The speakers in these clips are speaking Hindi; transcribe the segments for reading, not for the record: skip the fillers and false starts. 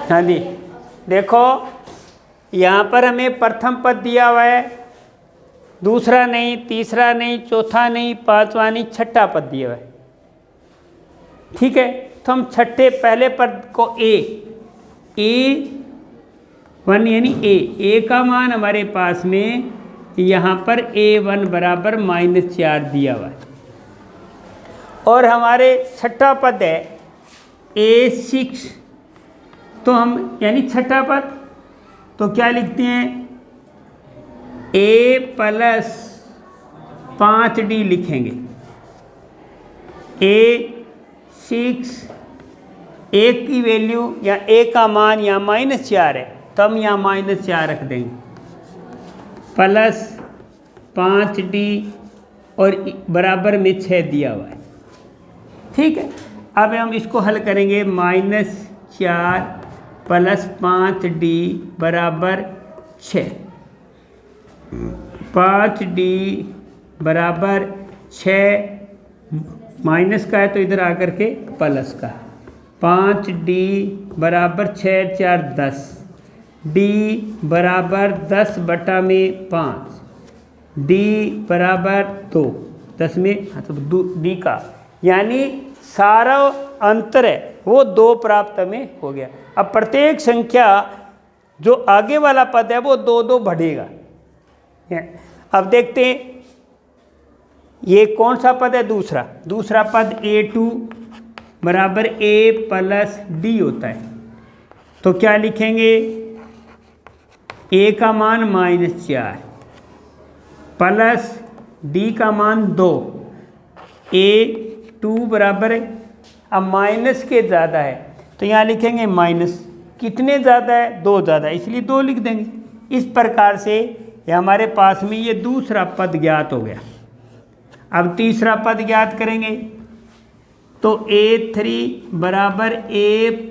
हाँ जी, देखो यहाँ पर हमें प्रथम पद दिया हुआ है, दूसरा नहीं, तीसरा नहीं, चौथा नहीं, पांचवा नहीं, छठा पद दिया हुआ है। ठीक है, तो हम छठे पहले पद को A1 यानी ए का मान हमारे पास में यहाँ पर A1 बराबर -4 दिया हुआ है, और हमारे छठा पद है A6, तो हम यानी छठा पद तो क्या लिखते हैं, A + 5D लिखेंगे। A6 A की वैल्यू या A का मान यहाँ -4 है, तो हम यहाँ -4 रख देंगे, प्लस 5D और बराबर में 6 दिया हुआ है। ठीक है, अब हम इसको हल करेंगे, -4 + 5D बराबर 6, 5D बराबर 6, माइनस का है तो इधर आकर के प्लस का, 5D बराबर 6 × 4 = 10, D बराबर 10/5, D बराबर 2, 10 में तो D का यानी सारा अंतर है वो 2 प्राप्त हमें हो गया। अब प्रत्येक संख्या जो आगे वाला पद है वो 2-2 बढ़ेगा। अब देखते हैं ये कौन सा पद है, दूसरा पद A2 बराबर A + D होता है, तो क्या लिखेंगे, A का मान -4 प्लस D का मान 2, A2 बराबर, अब माइनस के ज़्यादा है तो यहाँ लिखेंगे माइनस, कितने ज़्यादा है, 2 ज़्यादा है, इसलिए 2 लिख देंगे। इस प्रकार से हमारे पास में ये दूसरा पद ज्ञात हो गया। अब तीसरा पद ज्ञात करेंगे, तो A3 बराबर A +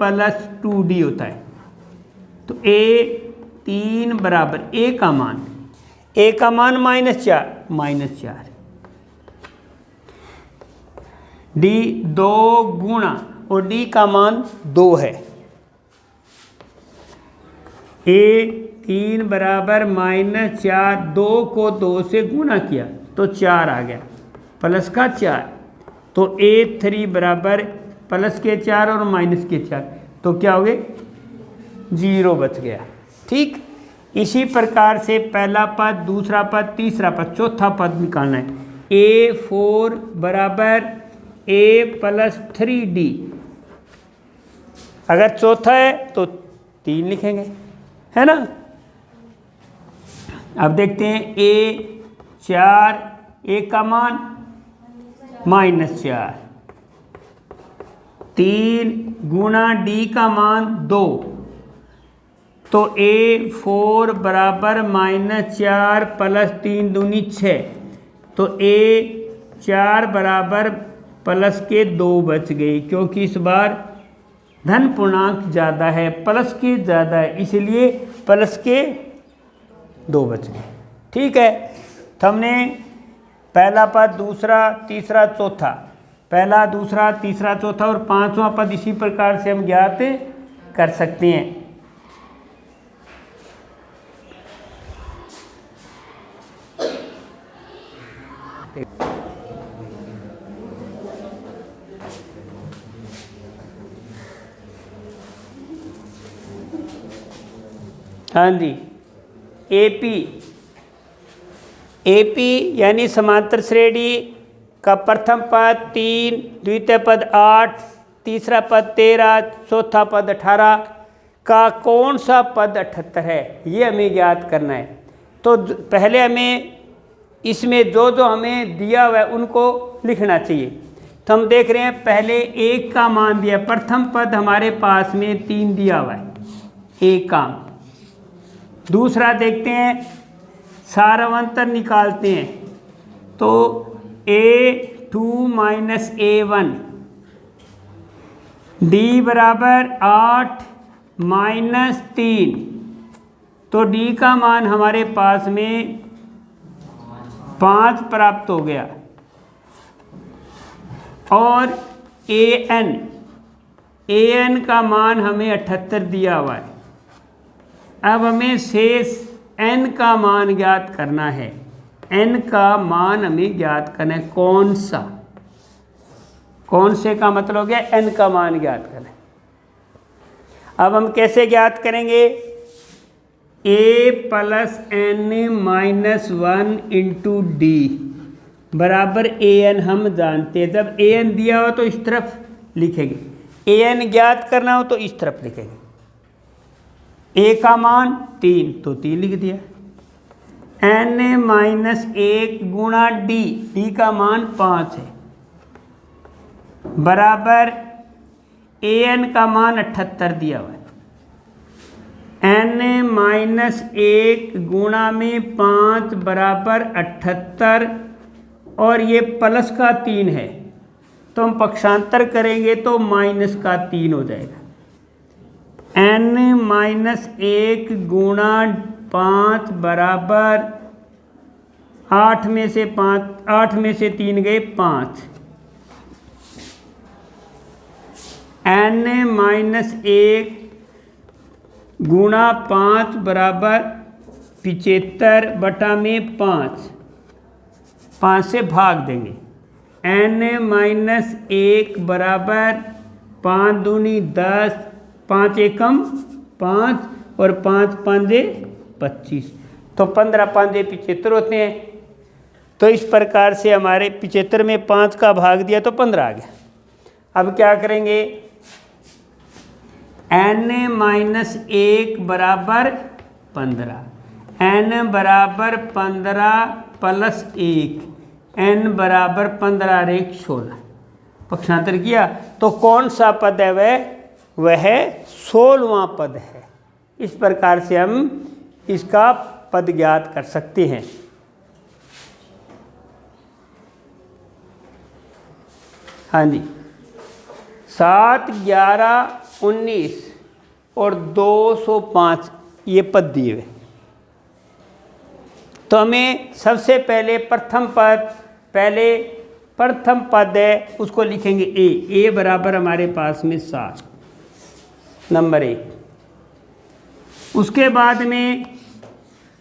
2D होता है, तो A3 बराबर A का मान -4, D 2 गुणा, और D का मान 2 है, A3 बराबर -4, 2 को 2 से गुणा किया तो 4 आ गया, प्लस का 4, तो A3 बराबर प्लस के 4 और माइनस के 4, तो क्या हो गए, 0 बच गया। ठीक, इसी प्रकार से पहला पद, दूसरा पद, तीसरा पद, चौथा पद निकालना है। A4 बराबर A + 3D, अगर चौथा है तो 3 लिखेंगे, है ना। अब देखते हैं A4, A का मान -4, 3 गुणा D का मान 2, तो A4 बराबर -4 + 3 दूनी 6, तो A4 बराबर प्लस के 2 बच गई, क्योंकि इस बार धन पूर्णांक ज़्यादा है, प्लस के ज़्यादा है, इसलिए प्लस के 2 बच गए। ठीक है, तो हमने पहला पद, दूसरा, तीसरा, चौथा, पहला, दूसरा, तीसरा, चौथा और पांचवा पद इसी प्रकार से हम ज्ञात कर सकते हैं। हाँ जी, एपी यानी समांतर श्रेणी का प्रथम पद 3, द्वितीय पद 8, तीसरा पद 13, चौथा पद 18 का कौन सा पद 78 है, ये हमें ज्ञात करना है। तो पहले हमें इसमें जो जो हमें दिया हुआ है उनको लिखना चाहिए। तो हम देख रहे हैं, पहले 1 का मान दिया, प्रथम पद हमारे पास में 3 दिया हुआ है, 1 का। दूसरा देखते हैं, सारांतर निकालते हैं, तो A2 - A1, D बराबर 8 - 3, तो D का मान हमारे पास में 5 प्राप्त हो गया, और AN an का मान हमें 78 दिया हुआ है। अब हमें शेष n का मान ज्ञात करना है। n का मान हमें ज्ञात करना है। कौन सा, कौन से का मतलब हो गया n का मान ज्ञात करना है। अब हम कैसे ज्ञात करेंगे? a plus n minus 1 into D बराबर an हम जानते हैं। जब an दिया हो तो इस तरफ लिखेंगे, an ज्ञात करना हो तो इस तरफ लिखेंगे। a का मान 3 तो 3 लिख दिया। n माइनस 1 गुणा d का मान 5 है बराबर an का मान 78 दिया हुआ है। n माइनस 1 गुणा में 5 बराबर 78 और ये प्लस का 3 है तो हम पक्षांतर करेंगे तो माइनस का 3 हो जाएगा। n माइनस 1 गुणा 5 बराबर 8 में से 3 गए 5। n माइनस 1 गुणा 5 बराबर 75 बटा में 5 से भाग देंगे। n माइनस 1 बराबर 5 दूनी 10, 5 एकम 5 और 5 पंजे 25 तो 15 पंजे 75 होते हैं। तो इस प्रकार से हमारे 75 में 5 का भाग दिया तो 15 आ गया। अब क्या करेंगे? n माइनस 1 बराबर 15, n बराबर 15 प्लस 1, n बराबर 15 और 1 16। पक्षांतर किया तो कौन सा पद है वह 16वां पद है। इस प्रकार से हम इसका पद ज्ञात कर सकते हैं। हाँ जी, 7, 11, 19 और 205 ये पद दिए हुए। तो हमें सबसे पहले प्रथम पद है उसको लिखेंगे a बराबर हमारे पास में 7 नंबर 1। उसके बाद में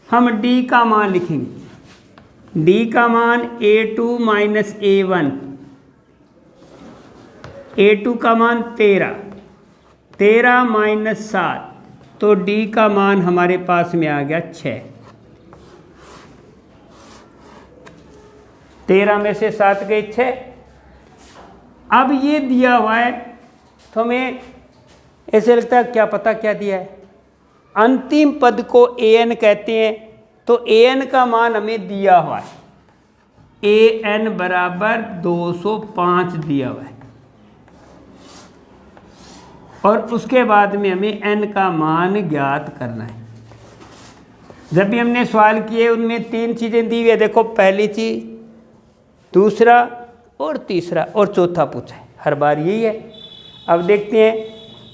हम d का मान लिखेंगे। d का मान a2 माइनस a1, a2 का मान 13 माइनस 7 तो d का मान हमारे पास में आ गया 6। 13 में से 7 गए 6। अब ये दिया हुआ है तो हमें ऐसे लगता है क्या पता क्या दिया है। अंतिम पद को an कहते हैं तो an का मान हमें दिया हुआ है। an बराबर 205 दिया हुआ है और उसके बाद में हमें n का मान ज्ञात करना है। जब भी हमने सवाल किए उनमें 3 चीज़ें दी हुई है। देखो, पहली चीज़, दूसरा और तीसरा और चौथा पूछा है। हर बार यही है। अब देखते हैं,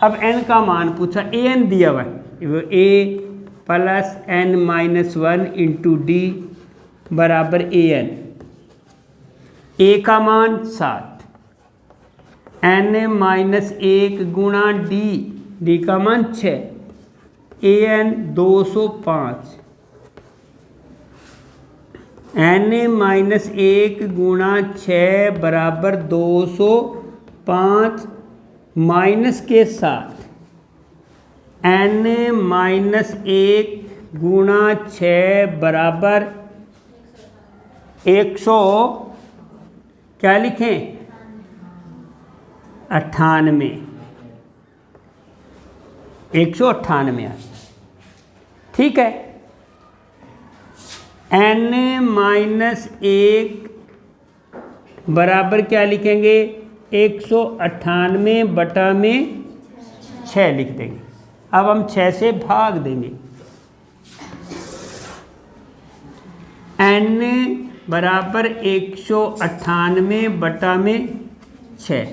अब n का मान पूछा, an दिया हुआ है, वो a plus n minus 1 into D बराबर an। a का मान 7, n माइनस 1 गुणा d का मान 6, an 205, n माइनस 1 गुणा 6 बराबर 205 माइनस के साथ n माइनस 1 गुणा 6 बराबर 100 क्या लिखें 98, 198। ठीक है। n माइनस 1 बराबर क्या लिखेंगे 198 बटा में 6 लिख देंगे। अब हम 6 से भाग देंगे। n बराबर 198 बटा में 6,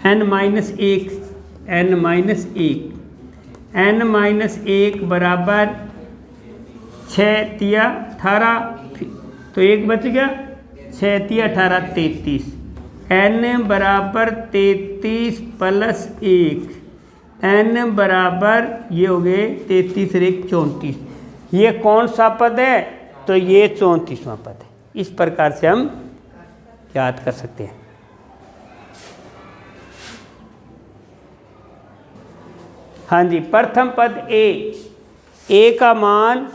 n माइनस 1, n माइनस 1 बराबर 6 तिया 18 तो 1 बच गया, 6 तिया 18 33, n बराबर 33 प्लस 1, n बराबर ये हो गए 33 और 1 34। ये कौन सा पद है? तो ये 34वां पद है। इस प्रकार से हम याद कर सकते हैं। हाँ जी, प्रथम पद ए का मान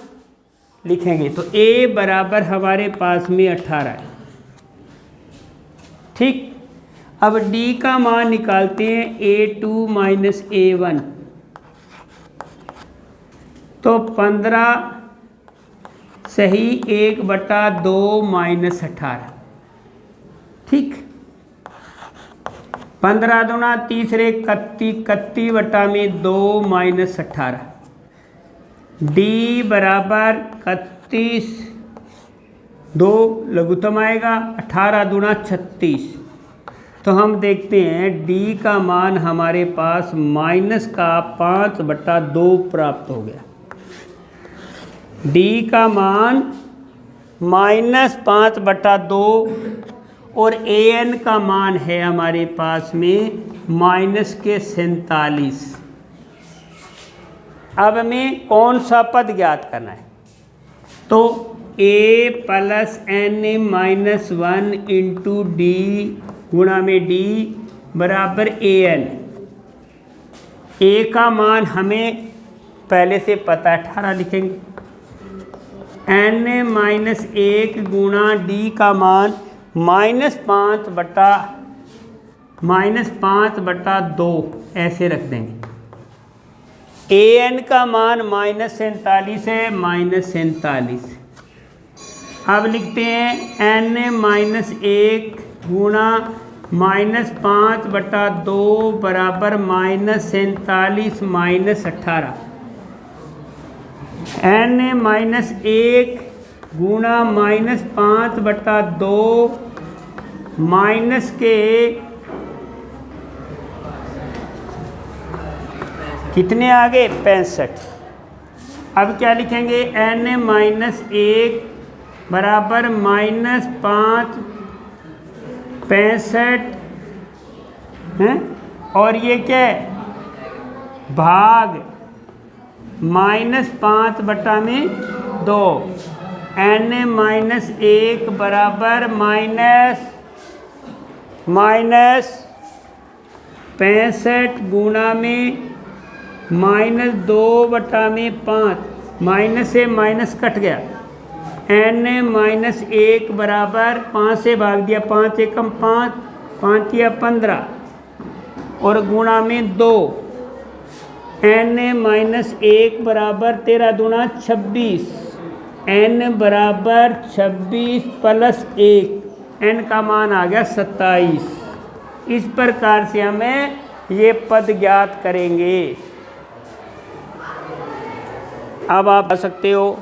लिखेंगे तो ए बराबर हमारे पास में 18 है। ठीक, अब डी का मान निकालते हैं A2 माइनस A1, तो 15 सही 1/2 माइनस 18। ठीक, 15 दूना 30 31, 31/2 माइनस 18। डी बराबर 31, 2 लघुत्तम आएगा, 18 दूना 36। तो हम देखते हैं डी का मान हमारे पास माइनस का 5/2 प्राप्त हो गया। डी का मान माइनस 5/2 और ए एन का मान है हमारे पास में माइनस के 47। अब हमें कौन सा पद ज्ञात करना है? तो a plus n minus 1 into D गुणा में डी बराबर ए एन। ए का मान हमें पहले से पता है, 18 लिखेंगे। n माइनस 1 गुणा डी का मान -5/2 ऐसे रख देंगे। ए एन का मान -47 है, -47। अब लिखते हैं n माइनस 1 गुणा -5/2 बराबर -47 माइनस 18। n माइनस 1 गुणा -5/2 माइनस के कितने आ गए? 65। अब क्या लिखेंगे? n माइनस 1 बराबर -5 65 है, और ये क्या है? भाग -5/2। n माइनस 1 बराबर माइनस 65 गुणा में -2/5, माइनस से माइनस कट गया। n माइनस 1 बराबर 5 से भाग दिया, 5 एकम 5, 5 या 15 और गुणा में 2। n माइनस 1 बराबर 13 दूना 26, n बराबर 26 प्लस 1, n का मान आ गया 27। इस प्रकार से हमें ये पद ज्ञात करेंगे। अब आप आ सकते हो